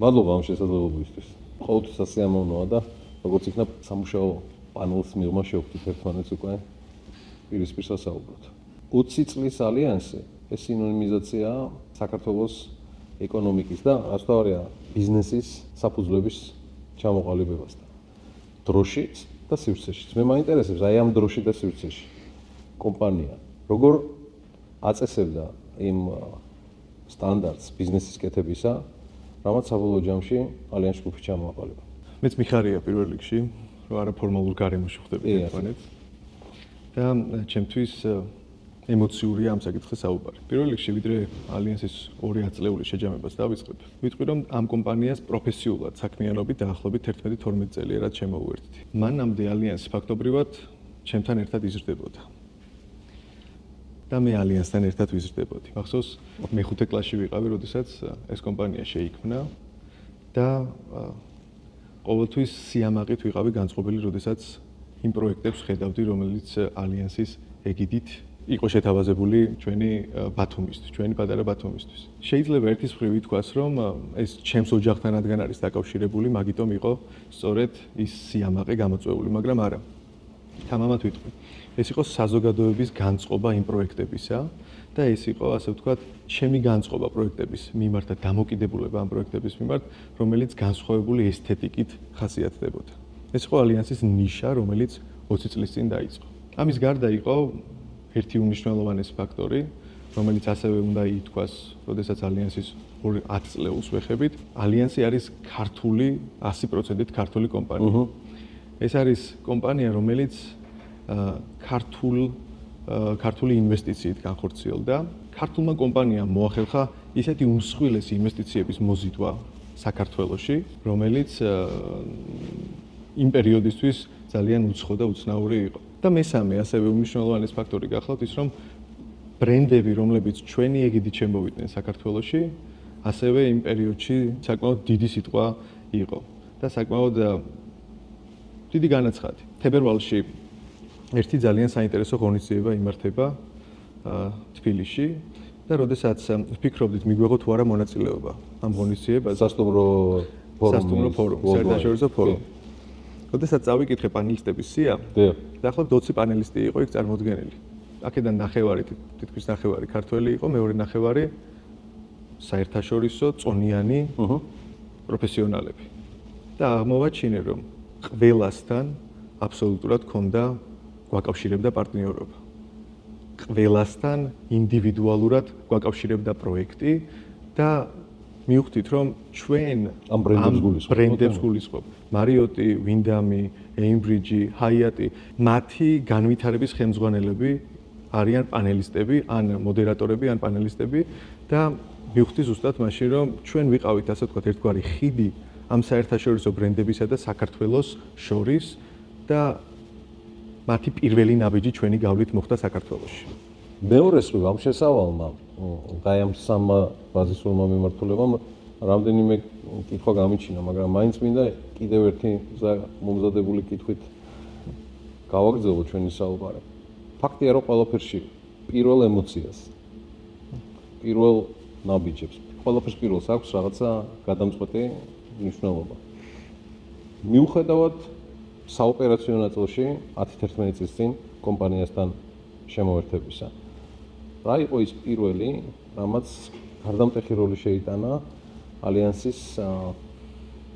მადლობა ამ შესაძლებლობისთვის. ყოველთვის სასიამოვნოა და როგორც იქნა სამუშაო პანელს მიღმა შევხვდით ერთმანეთს უკვე პირისპირ სასაუბროდ. 20 წლის ალიანსი ეს სინონიმიზაციაა საქართველოს ეკონომიკის და ასთავარია ბიზნესის საფუძვლების ჩამოყალიბებასთან. დროშიც და სივრცეშიც. მე მაინტერესებს აი ამ დროში და სივრცეში კომპანია როგორ აწესებდა იმ სტანდარტს ბიზნესის კეთებისა, რამაც საბოლოო ჯამში ალიანს ჯგუფი ჩამოაყალიბა. მეც მიხარია პირველ რიგში, რომ არაფორმალურ გარემოში ვხდები ერთმანეთს. და ჩემთვის ემოციურია ამ საკითხის საუბარი. პირველ რიგში ვიდრე ალიანსის 2 ათწლეული შეჯამებას დავიწყებ, ვიტყვი რომ ამ კომპანიას პროფესიულად საქმიანობით დაახლოებით 11-12 წელია რაც შემოუერთდი. მანამდე ალიანსი ფაქტობრივად ჩემთან ერთად იზრდებოდა. და მე ალიანსთან ერთად ვიზრდებოდი. მახსოვს, მე-5 კლასში ვიყავი, როდესაც ეს კომპანია შეიქმნა და ყოველთვის სიამაყით ვიყავი განწყობილი, როდესაც იმ პროექტებს ხედავდი, რომელიც ალიანსის ეგიდით იყო შეთავაზებული ჩვენი ბათუმისთვის, ჩვენი პატარა ბათუმისთვის. შეიძლება ერთის მხრივ ითქვას, რომ ეს ჩემს ოჯახთანადგან არის დაკავშირებული, მაგიტომ იყო სწორედ ის სიამაყე გამოწვეული, მაგრამ არა. თამამად ვიტყვი. ეს იყო საზოგადოების განწყობა იმ პროექტებისა და ეს იყო, ასე ვთქვათ, ჩემი განწყობა პროექტების მიმართ და დამოკიდებულება ამ პროექტების მიმართ, რომელიც განსხვავებული ესთეტიკით ხასიათდებოდა. ეს იყო ალიანსის ნიშა, რომელიც 20 წლის წინ დაიწყო. ამის გარდა იყო ერთი უმნიშვნელოვანესი ფაქტორი, რომელიც ასევე უნდა ითქვას, როდესაც ალიანსის 10 წლეულს ვეხებით, ალიანსი არის ქართული 100%-ით ქართული კომპანია. ეს არის კომპანია, რომელიც ქართული ინვესტიციით განხორციელდა. ქართულმა კომპანიამ მოახერხა ისეთი უმსხვილესი ინვესტიციების მოზიდვა საქართველოში, რომელიც იმ პერიოდისთვის ძალიან უცხო და უცნაური იყო. და მესამე, ასევე უმნიშვნელოვანესი ფაქტორი გახლავთ ის, რომ ბრენდები, რომლებიც ჩვენი ეგიდით შემოვიდნენ საქართველოში, ასევე იმ პერიოდში საკმაოდ დიდი სიტყვა იყო და საკმაოდ დიდი განაცხადი. თებერვალში ერთი ძალიან საინტერესო ღონისძიება იმართება თბილისში და როდესაც ვფიქრობდით მიგვეღო თუ არა მონაწილეობა ამ ღონისძიებაზე სასტუმრო ფორუმ, საერთაშორისო ფორუმ. როდესაც წავიკითხე პანელისტების სია, დაახლოებით 20 პანელისტი იყო იქ წარმოდგენილი. აქედან ნახევარი, თითქმის ნახევარი ქართველი იყო, მეორე ნახევარი საერთაშორისო წონიანი პროფესიონალები. და აღმოვაჩინე, რომ ყველასთან აბსოლუტურად ჰქონდა გვაკავშირებდა პარტნიორობა. ყველასთან ინდივიდუალურად გვაკავშირებდა პროექტი და მივხვდით, რომ ჩვენ ამ ბრენდებს გულისხმობ. მარიოტი, ვინდამი, ეიმბრიჯი, ჰაიატი, მათი განვითარების ხელმძღვანელები არიან პანელისტები, ან მოდერატორები, ან პანელისტები და მივხვდი ზუსტად მაშინ, რომ ჩვენ ვიყავით, ასე ვთქვათ, ერთგვარი ხიდი ამ საერთაშორისო ბრენდებისა და საქართველოს შორის და მათი პირველი ნაბიჯი ჩვენი გავლით მოხდა საქართველოში. მეორეს რიგ ამ შესავალმა და ამ სამმა ბაზისურმა მიმართულებამ რამდენიმე კითხვა გამიჩინა, მაგრამ მაინც მინდა კიდევ ერთი მომზადებული კითხვით გავაგრძელო ჩვენი საუბარი. ფაქტია, რომ ყველაფერში პირველ ემოციას, პირველ ნაბიჯებს, ყველაფერს პირველს აქვს რაღაცა გადამწყვეტი მნიშვნელობა. მიუხედავად საოპერაციო ნაწილში 10-11 წლის წინ კომპანიასთან შემოერთებისა. რა იყო ის პირველი, რამაც გარდამტეხი როლი შეიტანა ალიანსის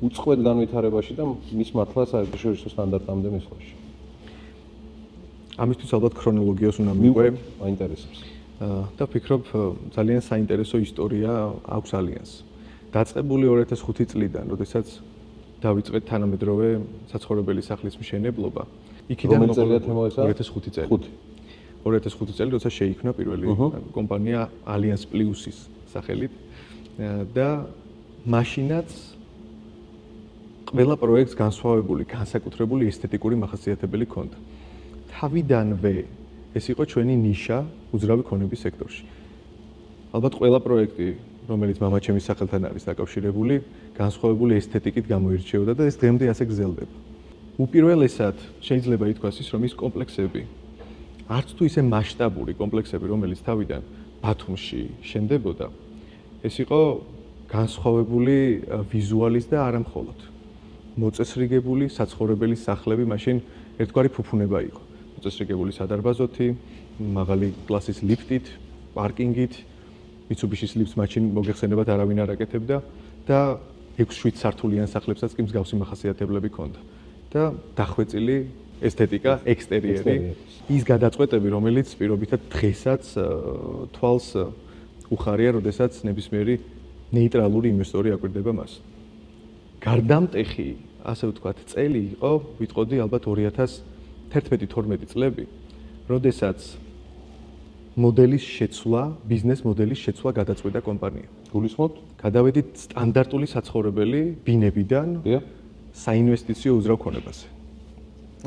უწყვეტ განვითარებაში და მის მართლა საერთაშორისო სტანდარტამდე მისვლაში? ამისთვის ალბათ ქრონოლოგიას უნდა მიყვე, მაინტერესებს. და ვფიქრობ, ძალიან საინტერესო ისტორია აქვს ალიანსს. დაწყებული 2005 წლიდან, როდესაც დავიწყეთ თანამედროვე საცხოვრებელი სახლის მშენებლობა. იქიდან 2005 წელი. 2005 წელი, როცა შეიქმნა პირველი კომპანია ალიანს პლუსის სახელით და მაშინაც ყველა პროექტს განსხვავებული, განსაკუთრებული ესთეტიკური მახასიათებელი ჰქონდა. თავიდანვე ეს იყო ჩვენი ნიშა უძრავი ქონების სექტორში. ალბათ ყველა პროექტი, რომელიც მამაჩემის სახელთან არის დაკავშირებული, განსხვავებული ესთეტიკით გამოირჩეოდა და ეს დღემდე ასე გრძელდება. უპირველესად შეიძლება ითქვას ის, რომ ის კომპლექსები არც თუ ისე მასშტაბური კომპლექსები, რომელიც თავიდან ბათუმში შენდებოდა, ეს იყო განსხვავებული ვიზუალის და არა მხოლოდ. მოწესრიგებული საცხოვრებელი სახლები მაშინ ერთგვარი ფუფუნება იყო. მოწესრიგებული სადარბაზოთი, მაღალი კლასის ლიფტით, პარკინგით, Mitsubishi-ის ლიფტს მაშინ მოგეხსენებათ არავინ არ აკეთებდა და 6-7 სართულიან სახლებსაც კი მსგავსი მახასიათებლები ჰქონდა. და დახვეწილი ესთეტიკა, ექსტერიერი, ის გადაწყვეტები, რომელიც პირობითად დღესაც თვალს უხარია, როდესაც ნებისმიერი ნეიტრალური ინვესტორი აკვირდება მას. გარდამტეხი, ასე ვთქვათ, წელი იყო, ვიტყოდი ალბათ 2011-12 წლები, როდესაც მოდელის შეცვლა, ბიზნეს მოდელის შეცვლა გადაწყვეტა კომპანიამ. გულისხმობთ? გადავედით სტანდარტული საცხოვრებელი ბინებიდან საინვესტიციო უძრავ ქონებაზე.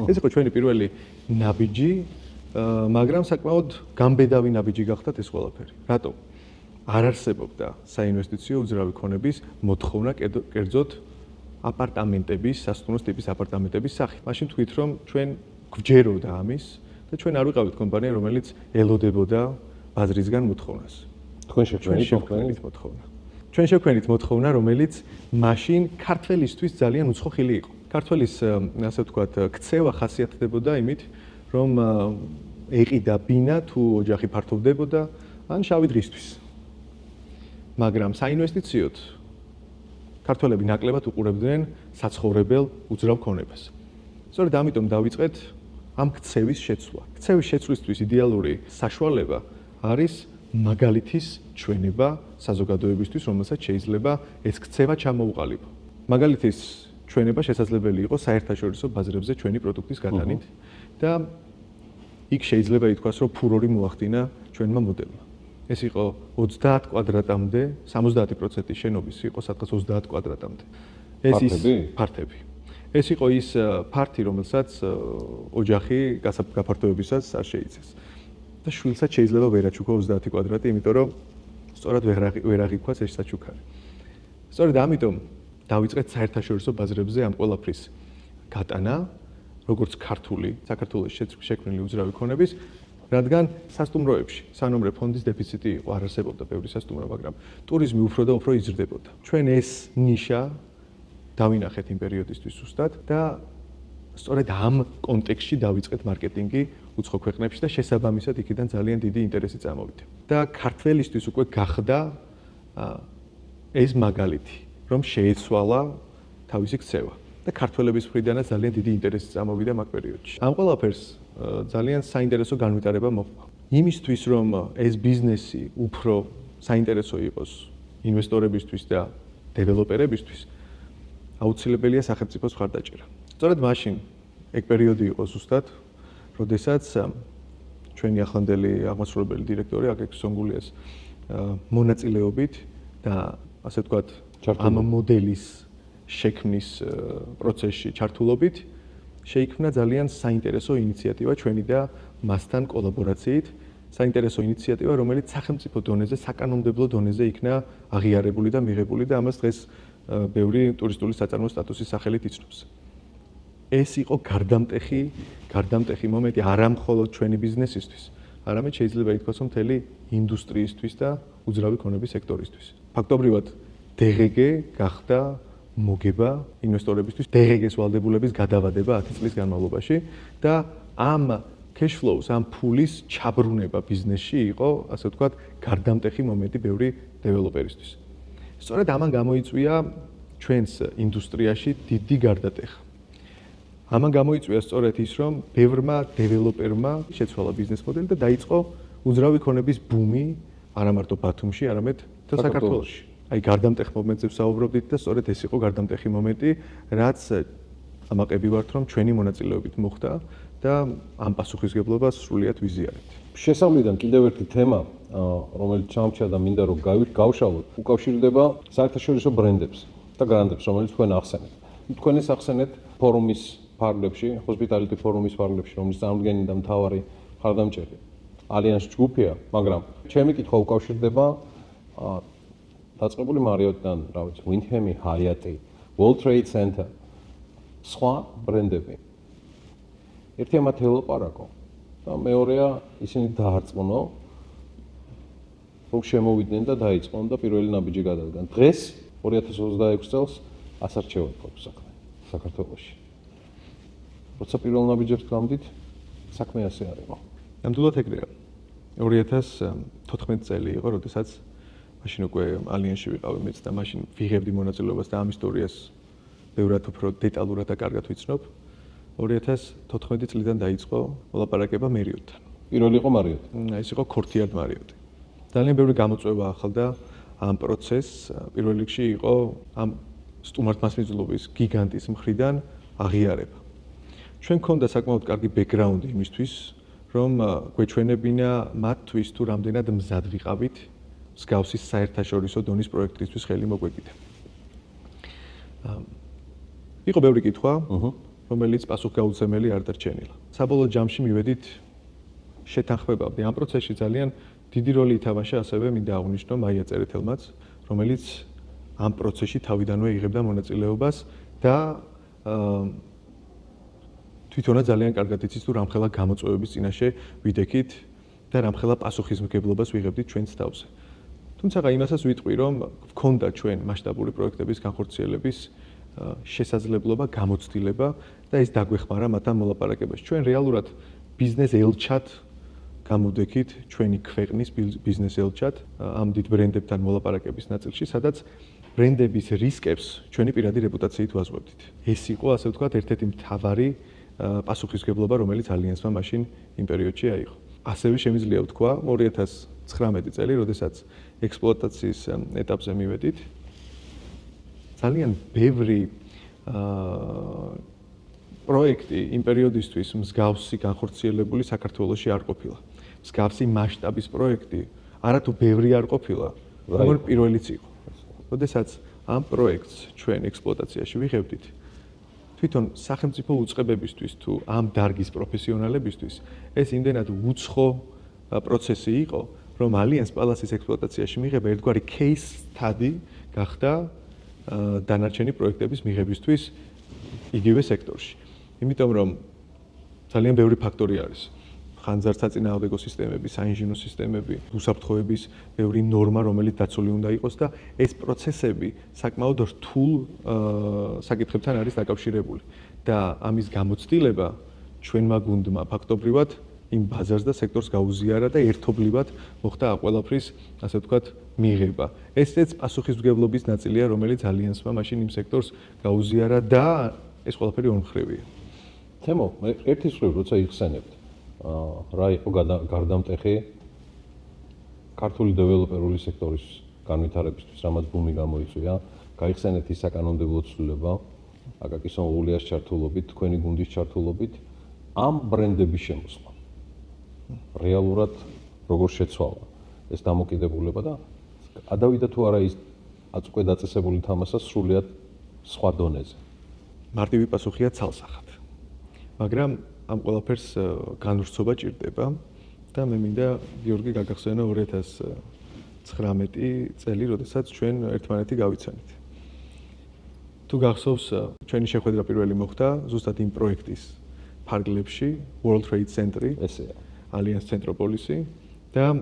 ეს იყო ჩვენი პირველი ნაბიჯი, მაგრამ საკმაოდ გამბედავი ნაბიჯი გახდათ ეს ყველაფერი. რატო? არ არსებობდა საინვესტიციო უძრავი ქონების მოთხოვნა, კერძოდ აპარტამენტების, სასტუმროს ტიპის აპარტამენტების სახით. მაშინ თქვით, რომ ჩვენ გვჯეროდა ამის და ჩვენ არ ვიყავით კომპანია, რომელიც ელოდებოდა ბაზრისგან მოთხოვნას. თქვენ შევქმნით მოთხოვნა. ჩვენ შევქმნით მოთხოვნა, რომელიც მაშინ ქართველისთვის ძალიან უცხო ხილი იყო. ქართველის, ასე ვთქვათ, ქცევა ხასიათდებოდა იმით, რომ ეყიდა ბინა თუ ოჯახი ფართოვდებოდა, ან შავი დღისთვის. მაგრამ საინვესტიციოდ ქართველები ნაკლებად უყურებდნენ საცხოვრებელ უძრავ ქონებას. სწორედ ამიტომ დავიწყეთ ამ ქცევის შეცვლა. ქცევის შეცვლისთვის იდეალური საშუალება არის მაგალითის ჩვენება საზოგადოებისთვის, რომელსაც შეიძლება ეს ქცევა ჩამოუყალიბო. მაგალითის ჩვენება შესაძლებელი იყო საერთაშორისო ბაზრებზე ჩვენი პროდუქტის გატანით და იქ შეიძლება ითქვას, რომ ფურორი მოახდინა ჩვენმა მოდელმა. ეს იყო 30 კვადრატამდე, 70% შენობის იყო სადღაც 30 კვადრატამდე. ეს ის ფართები. ეს იყო ის ფართი, რომელსაც ოჯახი გაფართოებისას არ შეიცეს. და შვილსაც შეიძლება ვერ აჩუქო 30 კვადრატი, იმიტომ რომ სწორად ვერ აღიქვას ეს საჩუქარი. სწორედ ამიტომ დავიწყეთ საერთაშორისო ბაზრებზე ამ ყველაფრის გატანა, როგორც ქართული, საქართველოს შექმნილი უძრავი ქონების, რადგან სასტუმროებში სანომრე ფონდის დეფიციტი იყო, არ არსებობდა ბევრი სასტუმრო, მაგრამ ტურიზმი უფრო და უფრო იზრდებოდა. ჩვენ ეს ნიშა დავინახეთ იმ პერიოდისთვის ზუსტად და სწორედ ამ კონტექსტში დავიწყეთ მარკეტინგი უცხო ქვეყნებში და შესაბამისად იქიდან ძალიან დიდი ინტერესი წამოვიდა. და ქართველისთვის უკვე გახდა ეს მაგალითი, რომ შეეცვალა თავისი ქცევა და ქართველების მხრიდანაც ძალიან დიდი ინტერესი წამოვიდა მაგ პერიოდში. ამ ყველაფერს ძალიან საინტერესო განვითარება მოჰყვა. იმისთვის, რომ ეს ბიზნესი უფრო საინტერესო იყოს ინვესტორებისთვის და დეველოპერებისთვის, აუცილებელია სახელმწიფოს მხარდაჭერა. სწორედ მაშინ ეგ პერიოდი იყო ზუსტად, როდესაც ჩვენი ახლანდელი აღმასრულებელი დირექტორი აკაკი სონგულიას მონაწილეობით და ასე ვთქვათ, ამ მოდელის შექმნის პროცესში ჩართულობით შეიქმნა ძალიან საინტერესო ინიციატივა ჩვენი და მასთან კოლაბორაციით, საინტერესო ინიციატივა, რომელიც სახელმწიფო დონეზე, საკანონმდებლო დონეზე იქნა აღიარებული და მიღებული და ამას დღეს ბევრი ტურისტული საწარმო სტატუსის სახელით იცნობს. ეს იყო გარდამტეხი მომენტი არა მხოლოდ ჩვენი ბიზნესისთვის, არამედ შეიძლება ითქვას, რომ მთელი ინდუსტრიისთვის და უძრავი ქონების სექტორისთვის. ფაქტობრივად DGG გახდა მოგება ინვესტორებისთვის, DGG-ს ვალდებულების გადავადება 10 წლის განმავლობაში და ამ cash flows, ამ ფულის ჩაბრუნება ბიზნესში იყო, ასე ვთქვათ, გარდამტეხი მომენტი ბევრი დეველოპერისთვის. სწორედ ამან გამოიწვია ჩვენს ინდუსტრიაში დიდი გარდატეხა. ამან გამოიწვია სწორედ ის, რომ ბევრმა დეველოპერმა შეცვალა ბიზნეს მოდელი და დაიწყო უძრავი ქონების ბუმი, არა მარტო ბათუმში, არამედ მთელ საქართველოში. აი გარდამტეხ მომენტზე ვსაუბრობდით და სწორედ ეს იყო გარდამტეხი მომენტი, რაც ამაყები ვართ, რომ ჩვენი მონაწილეობით მოხდა და ამ პასუხისგებლობას სრულიად ვიზიარებთ. შესავლიდან კიდევ ერთი თემა, რომელიც ჩამჩა და მინდა რომ გავშალოთ, უკავშირდება საერთაშორისო ბრენდებს და გრანდებს, რომელიც თქვენ ახსენეთ. თქვენ ეს ახსენეთ ფორუმის ფარგლებში, ჰოსპიტალიტი ფორუმის ფარგლებში, რომლის წარმოდგენილი და მთავარი მხარდამჭერი ალიანს ჯგუფია, მაგრამ ჩემი კითხვა უკავშირდება დაწყებული მარიოტიდან, რა ვიცი, ვინჰემი, ჰაიატი, World Trade Center, სხვა ბრენდები. ერთი ამათ ელაპარაკო და მეორეა ისინი დაარწმუნო რომ შემოვიდნენ და დაიწყონ და პირველი ნაბიჯი გადადგან. დღეს 2026 წელს 100 არჩევანი გვაქვს საქართველოში. როცა პირველ ნაბიჯებს გამდით, საქმე ასე არ იყო. ნამდვილად ეგრეა. 2014 წელი იყო, როდესაც მაშინ უკვე ალიანსში ვიყავი მეც და მაშინ ვიღებდი მონაწილეობას და ამ ისტორიას ბევრად უფრო დეტალურად და კარგად ვიცნობ. 2014 წლიდან დაიწყო მოლაპარაკება მერიოტთან. პირველი იყო მარიოტი. ეს იყო ქორთიარდ მარიოტი. ძალიან ბევრი გამოწვევა ახლდა ამ პროცესს. პირველ რიგში იყო ამ სტუმართმასპინძლობის გიგანტის მხრიდან აღიარება. ჩვენ გქონდა საკმაოდ კარგი ბექგრაუნდი იმისთვის, რომ გვეჩვენებინა მათთვის თუ რამდენად მზად ვიყავით მსგავსი საერთაშორისო დონის პროექტისთვის ხელი მოგვეკიდა. იყო ბევრი კითხვა, რომელიც პასუხგაუცემელი არ დარჩენილა. საბოლოო ჯამში მივედით შეთანხმებამდე. ამ პროცესში ძალიან დიდი როლი ითამაშა ასევე მინდა აღვნიშნო მაია წერეთელმაც, რომელიც ამ პროცესში თავიდანვე იღებდა მონაწილეობას და თვითონაც ძალიან კარგად იცის თუ რამხელა გამოწვევების წინაშე ვიდექით და რამხელა პასუხისმგებლობას ვიღებდით ჩვენს თავზე. თუმცა იმასაც ვიტყვი, რომ გვქონდა ჩვენ მასშტაბური პროექტების განხორციელების შესაძლებლობა, გამოცდილება და ეს დაგვეხმარა მათთან მოლაპარაკებაში. ჩვენ რეალურად ბიზნეს ელჩად გამოვდექით ჩვენი ქვეყნის ბიზნეს ელჩად ამ დიდ ბრენდებთან მოლაპარაკების ნაწილში, სადაც ბრენდების რისკებს ჩვენი პირადი რეპუტაციით ვაზღვევდით. ეს იყო, ასე ვთქვათ, ერთ-ერთი მთავარი პასუხისმგებლობა, რომელიც ალიანსმა მაშინ იმ პერიოდში აიღო. ასევე შემიძლია ვთქვა 2019 წელი, როდესაც ექსპლუატაციის ეტაპზე მივედით, ძალიან ბევრი პროექტი იმ პერიოდისთვის მსგავსი განხორციელებული საქართველოში არ ყოფილა. მსგავსი მასშტაბის პროექტი არათუ ბევრი არ ყოფილა, მაგრამ პირველიც იყო. როდესაც ამ პროექტს ჩვენ ექსპლუატაციაში ვიღებდით, თვითონ სახელმწიფო უწყებებისთვის თუ ამ დარგის პროფესიონალებისთვის ეს იმდენად უცხო პროცესი იყო, რომ ალიანს პალასის ექსპლუატაციაში მიღება ერთგვარი case study გახდა დანარჩენი პროექტების მიღებისთვის იგივე სექტორში. იმიტომ რომ ძალიან ბევრი ფაქტორი არის. ხანძარსაწინააღმდეგო სისტემები, საინჟინრო სისტემები, უსაფრთხოების ბევრი ნორმა, რომელიც დაცული უნდა იყოს და ეს პროცესები საკმაოდ რთულ საკითხებთან არის დაკავშირებული. და ამის გამოცდილება ჩვენმა გუნდმა ფაქტობრივად იმ ბაზარს და სექტორს გაუზიარა და ერთობლივად მოხდა ყველაფრის, ასე ვთქვათ, მიღება. ესეც პასუხისმგებლობის ნაწილია, რომელიც ალიანსმა მაშინ იმ სექტორს გაუზიარა და ეს ყველაფერი ორმხრივია. თემო, მე ერთი მხრივ როცა იხსენებთ, რა იყო გარდამტეხი ქართული დეველოპერული სექტორის განვითარებისთვის, რამაც ბუმი გამოიწვია, გაიხსენეთ ის საკანონმდებლო ცვლილება, აკაკის ონღულიას ჩართულობით, თქვენი გუნდის ჩართულობით, ამ ბრენდების შემოსვლა. რეალურად როგორ შეცვალა ეს დამოკიდებულება და გადავიდა თუ არა ის უკვე დაწესებული თამასა სრულიად სხვა დონეზე. მარტივი პასუხია ცალსახად. მაგრამ ამ ყველაფერს განვრცობა ჭირდება და მე მინდა გიორგი გაგახსენო 2019 წელი, როდესაც ჩვენ ერთმანეთი გავიცანით. თუ გახსოვს, ჩვენი შეხვედრა პირველი მოხდა ზუსტად იმ პროექტის ფარგლებში, World Trade Center, ესეა, Alliance Centropolis-ი და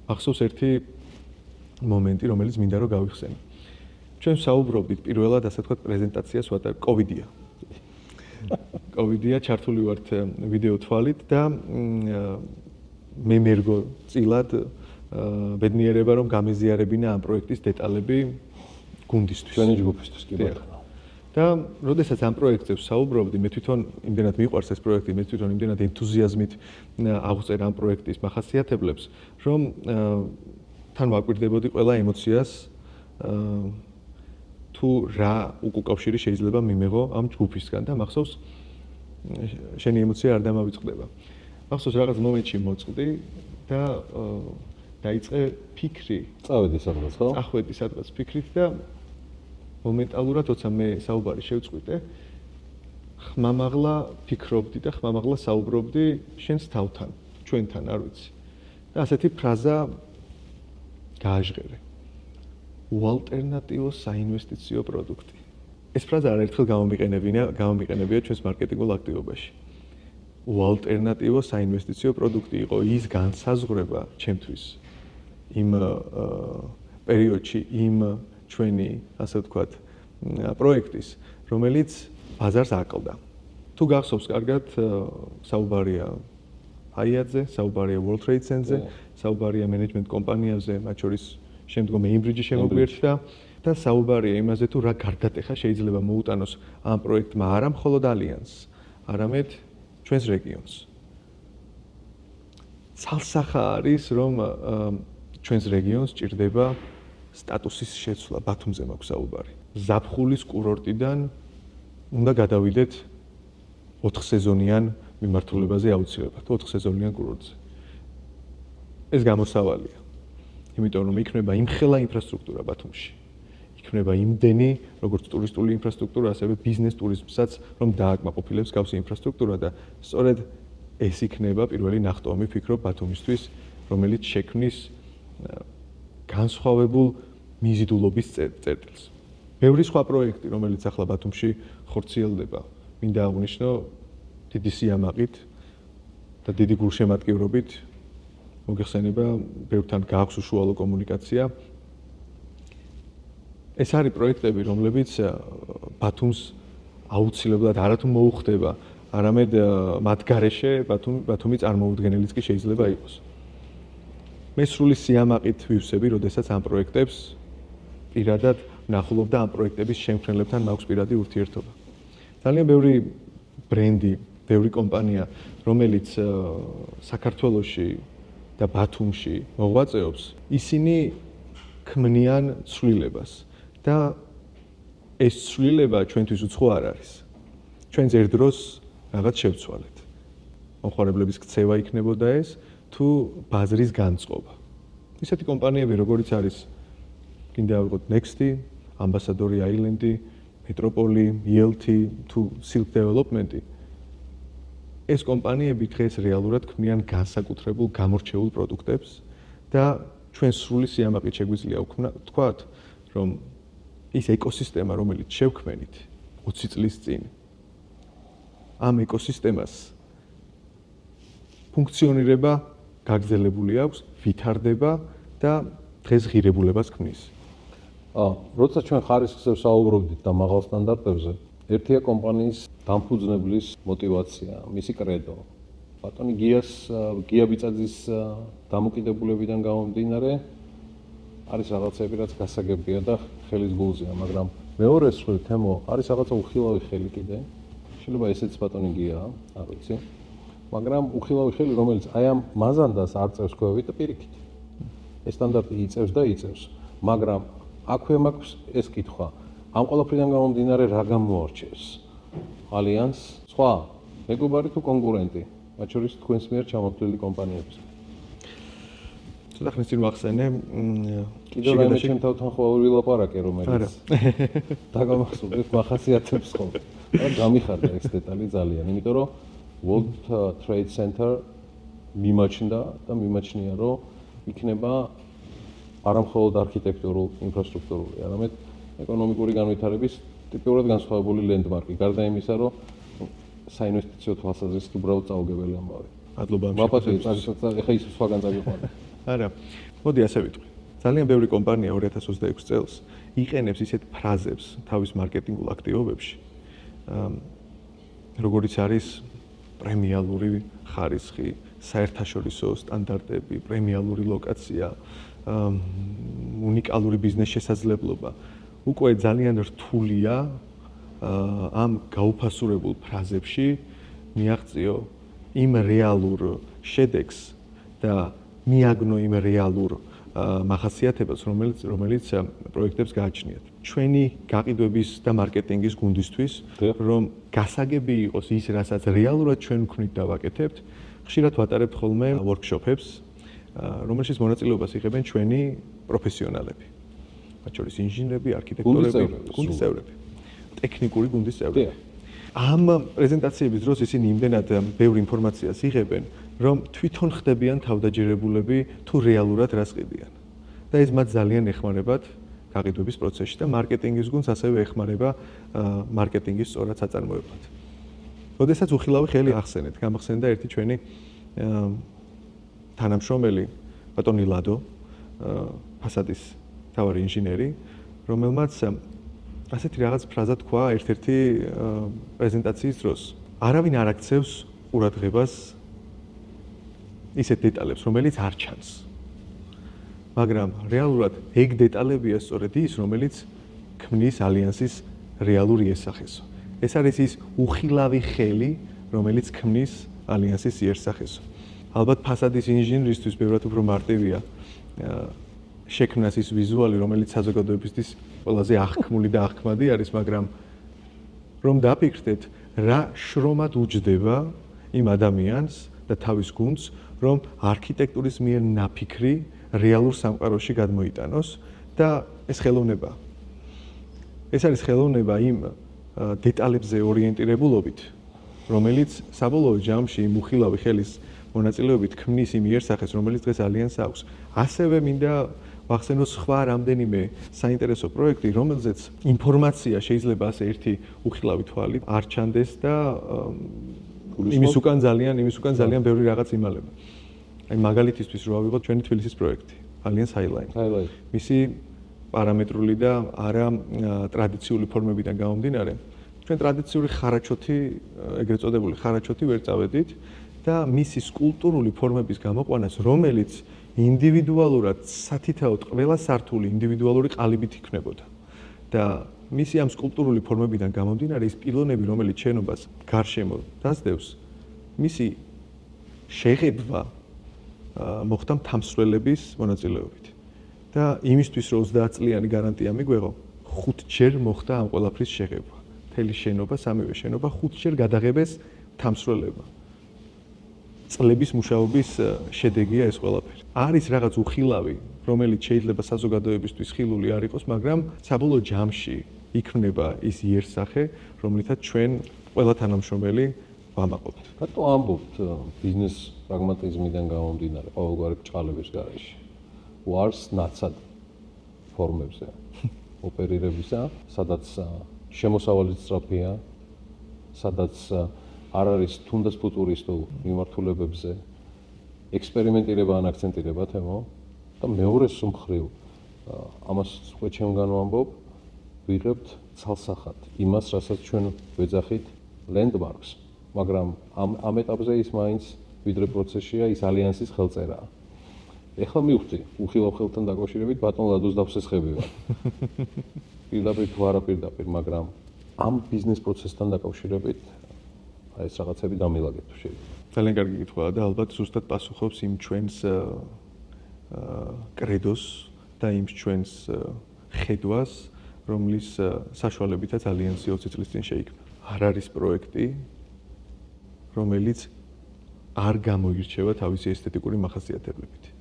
ახსოვს ერთი მომენტი, რომელიც მინდა რომ გავიხსენო. ჩვენ საუბრობდით პირველად, ასე ვთქვათ, პრეზენტაციას ვატარ COVID-ია. COVID-ია, ჩართული ვართ ვიდეო თვალით და მე მერგო წილად ბედნიერება რომ გამეზიარებინა ამ პროექტის დეტალები გუნდისთვის. ჩვენი ჯგუფისთვის კი ბატონო. და როდესაც ამ პროექტზე ვსაუბრობდი, მე თვითონ იმდენად მიყვარს ეს პროექტი, მე თვითონ იმდენად ენთუზიაზმით აღვწერ ამ პროექტის მახასიათებლებს, რომ თან ვაკვირდებოდი ყველა ემოციას თუ რა უკავშირი შეიძლება მიმეღო ამ ჯგუფისგან და მახსოვს შენი ემოცია არ დამავიწყდება. მახსოვს რაღაც მომენტში მოწყდი და დაიწყე ფიქრი. წავედი სადღაც, ხო? წახვედი სადღაც ფიქრით და მომენტალურად როცა მე საუბარი შევწყვიტე, ხმამაღლა ფიქრობდი და ხმამაღლა საუბრობდი შენს თავთან, ჩვენთან, არ ვიცი. და ასეთი ფრაზა გააჟღერე. უალტერნატივო საინვესტიციო პროდუქტი. ეს ფრაზა არაერთხელ გამომიყენებია ჩვენს მარკეტინგულ აქტივობაში. უალტერნატივო საინვესტიციო პროდუქტი იყო ის განსაზღვრება ჩემთვის, იმ პერიოდში იმ ჩვენი, ასე ვთქვათ, პროექტის, რომელიც ბაზარს აკლდა. თუ გახსოვს კარგად, საუბარია ჰაიატზე, საუბარია World Trade Center-ზე, საუბარია მენეჯმენტ კომპანიაზე, მათ შორის შემდგომ Cambridge-ი შემოგვიერთდა და საუბარია იმაზე, თუ რა გარდატეხა შეიძლება მოუტანოს ამ პროექტმა არა მხოლოდ ალიანსს, არამედ ჩვენს რეგიონს. ცალსახა არის, რომ ჩვენს რეგიონს ჭირდება სტატუსის შეცვლა, ბათუმზე მაქვს საუბარი. ზაფხულის კურორტიდან უნდა გადავიდეთ 4 სეზონიან მიმართულებაზე აუცილებლად, 4 სეზონიან კურორტზე. ეს გამოსავალია. იმიტომ რომ იქნება იმხელა ინფრასტრუქტურა ბათუმში. იქნება იმდენი, როგორც ტურისტული ინფრასტრუქტურა, ასევე ბიზნეს ტურიზმსაც, რომ დააკმაყოფილებს გავსი ინფრასტრუქტურა და სწორედ ეს იქნება პირველი ნახტომი, ვფიქრობ, ბათუმისთვის, რომელიც შექმნის განსხვავებულ მიზიდულობის წერტილს. ბევრი სხვა პროექტი, რომელიც ახლა ბათუმში ხორციელდება, მინდა აღვნიშნო დიდი სიამაყით და დიდი გულშემატკივრობით მოგეხსენება, ბევრთან გააქვს უშუალო კომუნიკაცია. ეს არის პროექტები, რომლებიც ბათუმს აუცილებლად არათუ მოუხდება, არამედ მათ გარეშე ბათუმი წარმოუდგენელიც კი შეიძლება იყოს. მე სრული სიამაყით ვივსები, როდესაც ამ პროექტებს პირადად ვნახულობ და ამ პროექტების შემქმნელებთან მაქვს პირადი ურთიერთობა. ძალიან ბევრი ბრენდი, ბევრი კომპანია, რომელიც საქართველოში და ბათუმში მოღვაწეობს, ისინი ქმნიან ცვლილებას და ეს ცვლილება ჩვენთვის უცხო არ არის. ჩვენ ერთ დროს რაღაც შევცვალეთ. მომხმარებლების ქცევა იქნებოდა ეს თუ ბაზრის განწყობა. ისეთი კომპანიები, როგორიც არის კიდე ავიღოთ Next-ი, Ambassador Island-ი, Metropoli, ELT თუ Silk Development-ი. ეს კომპანიები დღეს რეალურად ქმნიან განსაკუთრებულ გამორჩეულ პროდუქტებს და ჩვენ სრული სიამაყით შეგვიძლია ვთქვათ, რომ ის ეკოსისტემა, რომელიც შევქმნით 20 წლის წინ, ამ ეკოსისტემას ფუნქციონირება გაგრძელებული აქვს, ვითარდება და დღეს ღირებულებას ქმნის. როცა ჩვენ ხარისხზე საუბრობდით და მაღალ სტანდარტებზე, ერთია კომპანიის დამფუძნებლის мотиваცია, მისი კრედო. ბატონი გია ბიწაძის დამოკიდებულებიდან გამომდინარე არის რაღაცები, რაც გასაგებია და ხელის გულზეა, მაგრამ მეორე მსხვილი თემო არის რაღაცა უხილავი ხელი კიდე. შეიძლება ესეც ბატონი გია, არ ვიცი. მაგრამ უხილავი ხელი, რომელიც აი ამ მაზანდას არ წევს ქვევით და პირიქით. ეს სტანდარტი იწევს და იწევს, მაგრამ აქვე მაქვს ეს კითხვა. ამ ყველაფრიდან გამომდინარე რა გამოარჩევს? ალიანს, სხვა, მეგობარი თუ კონკურენტი, მათ შორის თქვენს მიერ ჩამოთვლილი კომპანიების. ცოტა ხნის წინ ვახსენე, კიდევ რაიმე ჩემ თავთან ხო ვილაპარაკე, რომელიც დაგამახსოვრდეთ მახასიათებს ხოლმე. და გამიხარდა ეს დეტალი ძალიან, იმიტომ რომ World Trade Center მიმაჩნდა და მიმაჩნია, რომ იქნება არა მხოლოდ არქიტექტურულ, ინფრასტრუქტურული, არამედ ეკონომიკური განვითარების ტიპიურად განსხვავებული ლენდმარკი. გარდა იმისა, რომ საინვესტიციო თვალსაზრისით უბრალოდ წაუგებელი ამბავი. მადლობა ამ შეფასებისთვის. ეხა ის სხვაგან წაგიყვანე. არა, მოდი ასე ვიტყვი. ძალიან ბევრი კომპანია 2026 წელს იყენებს ისეთ ფრაზებს თავის მარკეტინგულ აქტივობებში, როგორიც არის პრემიალური ხარისხი, საერთაშორისო სტანდარტები, პრემიალური ლოკაცია, უნიკალური ბიზნეს შესაძლებლობა. უკვე ძალიან რთულია ამ გაუფასურებულ ფრაზებში მიაღწიო იმ რეალურ შედეგს და მიაგნო იმ რეალურ მახასიათებას, რომელიც პროექტებს გააჩნიათ. ჩვენი გაყიდვების და მარკეტინგის გუნდისთვის, რომ გასაგები იყოს ის, რასაც რეალურად ჩვენ ვქნით და ვაკეთებთ, ხშირად ვატარებთ ხოლმე ვორქშოპებს, რომელშიც მონაწილეობას იღებენ ჩვენი პროფესიონალები. მათ შორის ინჟინრები, არქიტექტორები, გუნდის წევრები, ტექნიკური გუნდის წევრები. ამ პრეზენტაციების დროს ისინი იმდენად ბევრ ინფორმაციას იღებენ, რომ თვითონ ხდებიან თავდაჯერებულები თუ რეალურად რას ყიდიან. და ეს მათ ძალიან ეხმარებათ გაყიდვების პროცესში და მარკეტინგის გუნდს ასევე ეხმარება მარკეტინგის სწორად საწარმოებლად. როდესაც უხილავი ხელი ახსენეთ, გამახსენდა ერთი ჩვენი თანამშრომელი ბატონი ლადო, ფასადის თავარი ინჟინერი, რომელმაც ასეთი რაღაც ფრაზა თქვა ერთ-ერთი პრეზენტაციის დროს. არავინ არ აქცევს ყურადღებას ისეთ დეტალებს, რომელიც არ ჩანს. მაგრამ რეალურად ეგ დეტალებია სწორედ ის, რომელიც ქმნის ალიანსის რეალურ იერსახესო. ეს არის ის უხილავი ხელი, რომელიც ქმნის ალიანსის იერსახესო. ალბათ ფასადის ინჟინერისთვის ბევრად უფრო მარტივია შექმნას ის ვიზუალი, რომელიც საზოგადოებისთვის ყველაზე აღქმული და აღქმადი არის, მაგრამ რომ დაფიქრდეთ, რა შრომად უჯდება იმ ადამიანს და თავის გუნდს, რომ არქიტექტურის მიერ ნაფიქრი რეალურ სამყაროში გადმოიტანოს და ეს ხელოვნება. ეს არის ხელოვნება იმ დეტალებზე ორიენტირებულობით, რომელიც საბოლოო ჯამში იმ უხილავი ხელის მონაწილეობით ქმნის იმ იერსახეს, რომელიც დღეს ალიანსს აქვს. ასევე მინდა ვახსენოს სხვა რამდენიმე საინტერესო პროექტი, რომელზეც ინფორმაცია შეიძლება ასე ერთი უხილავი თვალით არ ჩანდეს და იმის უკან ძალიან ბევრი რაღაც იმალება. აი მაგალითისთვის რო ავიღოთ ჩვენი თბილისის პროექტი, Alliance Highline. მისი პარამეტრული და არა ტრადიციული ფორმებიდან გამომდინარე, ჩვენ ტრადიციული ხარაჩოთი, ეგრეთ წოდებული ხარაჩოთი ვერ წავედით და მისი სკულპტურული ფორმების გამოყვანას, რომელიც ინდივიდუალურად სათითაოდ ყველა სართული ინდივიდუალური ყალიბით იქნებოდა. და მისი ამ სკულპტურული ფორმებიდან გამომდინარე, ის პილონები, რომელიც შენობას გარშემო დასდევს, მისი შეღებვა მოხდა მთამსვლელების მონაწილეობით. და იმისთვის, რომ 30 წლიანი გარანტია მიგვეღო, 5 ჯერ მოხდა ამ ყველაფრის შეღებვა. მთელი შენობა, სამივე შენობა 5 ჯერ გადაღებეს მთამსვლელებმა. წლების მუშაობის შედეგია ეს ყველაფერი. არის რაღაც უხილავი, რომელიც შეიძლება საზოგადოებისთვის ხილული არ იყოს, მაგრამ საბოლოო ჯამში იქმნება ის იერსახე, რომლითაც ჩვენ ყველა თანამშრომელი ვამაყობთ. რატო ამბობთ ბიზნეს პრაგმატიზმიდან გამომდინარე ყოველგვარი ბრჭყალების გარეშე? ვარს ნაცად ფორმებზე ოპერირებისა, სადაც შემოსავალიც სწრაფია, სადაც არ არის თუნდაც ფუტურისტულ მიმართულებებზე ექსპერიმენტირება ან აქცენტირება თემო და მეორე მხრივ ამას უკვე ჩემგან ვამბობ, ვიღებთ ცალსახად იმას, რასაც ჩვენ ვეძახით ლენდმარკს, მაგრამ ამ ეტაპზე ის მაინც ვიდრე პროცესია, ის ალიანსის ხელწერაა. ეხლა მივხვდი, უხილავ ხელთან დაკავშირებით ბატონ ლადოს დავსესხები ვარ. პირდაპირ თუ არა პირდაპირ, მაგრამ ამ ბიზნეს პროცესთან დაკავშირებით ეს რაღაცები დამილაგეთ თუ შეიძლება. ძალიან კარგი კითხვაა და ალბათ ზუსტად პასუხობს იმ ჩვენს კრედოს და იმ ჩვენს ხედვას, რომლის საშუალებითაც ალიანსი 20 წლის წინ შეიქმნა. არ არის პროექტი, რომელიც არ გამოირჩევა თავისი ესთეტიკური მახასიათებლებით.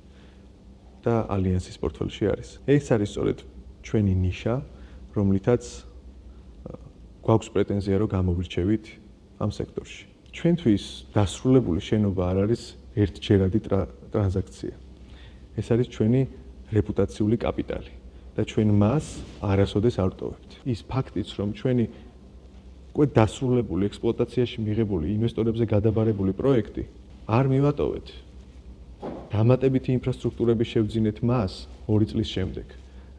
და ალიანსის პორტფელში არის. ეს არის სწორედ ჩვენი ნიშა, რომლითაც გვაქვს პრეტენზია, რომ გამოვირჩევით ამ სექტორში. ჩვენთვის დასრულებული შენობა არ არის ერთჯერადი ტრანზაქცია. ეს არის ჩვენი რეპუტაციული კაპიტალი და ჩვენ მას არასოდეს არ ვტოვებთ. ის ფაქტიც, რომ ჩვენი უკვე დასრულებული ექსპლუატაციაში მიღებული ინვესტორებზე გადაბარებული პროექტი არ მივატოვეთ. დამატებითი ინფრასტრუქტურების შევძინეთ მას 2 წლის შემდეგ,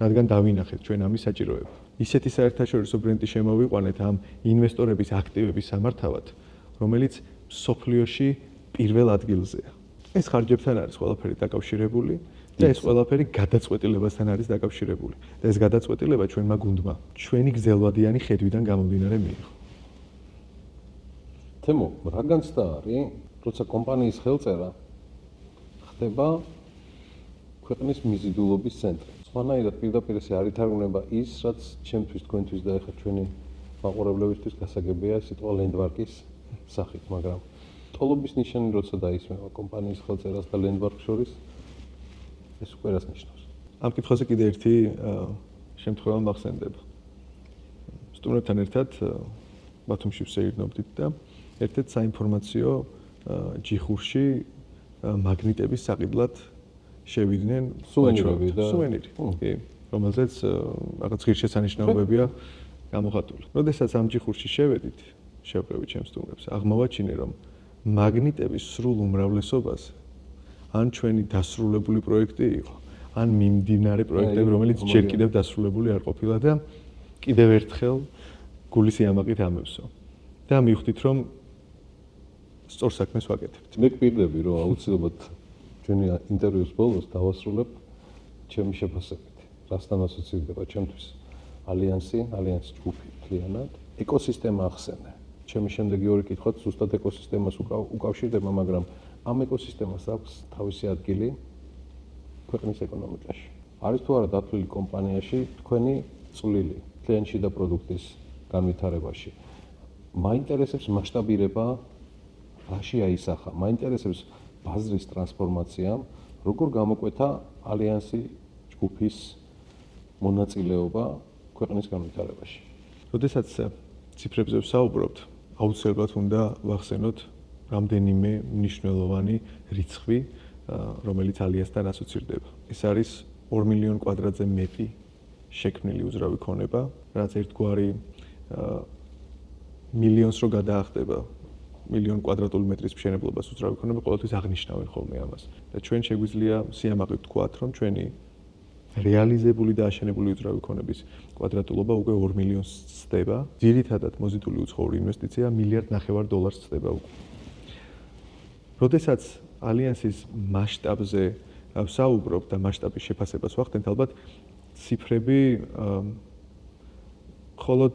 რადგან დავინახეთ ჩვენ ამის საჭიროება. ისეთი საერთაშორისო ბრენდი შემოვიყვანეთ ამ ინვესტორების აქტივების სამართავად, რომელიც სოფლიოში პირველ ადგილზეა. ეს ხარჯებთან არის ყველაფერი დაკავშირებული და ეს ყველაფერი გადაწყვეტილებასთან არის დაკავშირებული. და ეს გადაწყვეტილება ჩვენმა გუნდმა, ჩვენი გრძელვადიანი ხედვიდან გამომდინარე მიიღო. თემო, რა განცდა არის, როცა კომპანიის ხელწერა ხდება ქვეყნის მიზიდულობის ცენტრი. სხვანაირად პირდაპირ ესე არ ითარგმნება ის, რაც ჩემთვის, თქვენთვის და ეხლა ჩვენი მაყურებლებისთვის გასაგებია სიტყვა ლენდმარკის სახით, მაგრამ ტოლობის ნიშანი როცა დაისმევა კომპანიის ხელწერას და ლენდმარკს შორის, ეს უკვე რას ნიშნავს? ამ კითხვაზე კიდე ერთი შემთხვევა მახსენდება. სტუმრებთან ერთად ბათუმში ვსეირნობდით და ერთ-ერთ საინფორმაციო ჯიხურში მაგნიტების საყიდლად შევიდნენ სუვენირები და სუვენირი, კი, რომელზეც რაღაც ღირსშესანიშნაობებია გამოხატული. როდესაც ამ ჯიხურში შევედით, შევყევით ჩემს სტუმრებს, აღმოვაჩინე, რომ მაგნიტების სრულ უმრავლესობას ან ჩვენი დასრულებული პროექტი იყო, ან მიმდინარე პროექტები, რომელიც ჯერ კიდევ დასრულებული არ ყოფილა და კიდევ ერთხელ გულის იამაყით ამევსო. და მივხვდით, რომ სწორ საქმეს ვაკეთებთ. მე გვპირდები, რომ აუცილებლად ჩვენი ინტერვიუს ბოლოს დავასრულებ ჩემი შეფასებით. რასთან ასოცირდება ჩემთვის ალიანსი ჯგუფი მთლიანად, ეკოსისტემა ახსენე. ჩემი შემდეგი ორი კითხვაც ზუსტად ეკოსისტემას უკავშირდება, მაგრამ ამ ეკოსისტემას აქვს თავისი ადგილი ქვეყნის ეკონომიკაში. არის თუ არა დათვლილი კომპანიაში თქვენი წვლილი კლიენტში და პროდუქტის განვითარებაში. მაინტერესებს მასშტაბირება, რაში აისახა, მაინტერესებს ბაზრის ტრანსფორმაცია, როგორ გამოკვეთა ალიანსი ჯგუფის მონაწილეობა ქვეყნის განვითარებაში. როდესაც ციფრებზე ვსაუბრობთ, აუცილებლად უნდა ვახსენოთ რამდენიმე მნიშვნელოვანი რიცხვი, რომელიც ალიანსთან ასოცირდება. ეს არის 2 მილიონ კვადრატზე მეტი შექმნილი უძრავი ქონება, რაც ერთგვარი მილიონს რო გადაახტება, მილიონ კვადრატული მეტრის მშენებლობას უძრავი ქონება ყოველთვის აღნიშნავენ ხოლმე ამას. და ჩვენ შეგვიძლია სიამაყით ვთქვათ, რომ ჩვენი რეალიზებული და აშენებული უძრავი ქონების კვადრატულობა უკვე 2 მილიონს ცდება. ძირითადად მოზიდული უცხოური ინვესტიცია $1.5 მილიარდ ცდება უკვე. როდესაც ალიანსის მასშტაბზე ვსაუბრობ და მასშტაბის შეფასებას ვახდენთ, ალბათ ციფრები მხოლოდ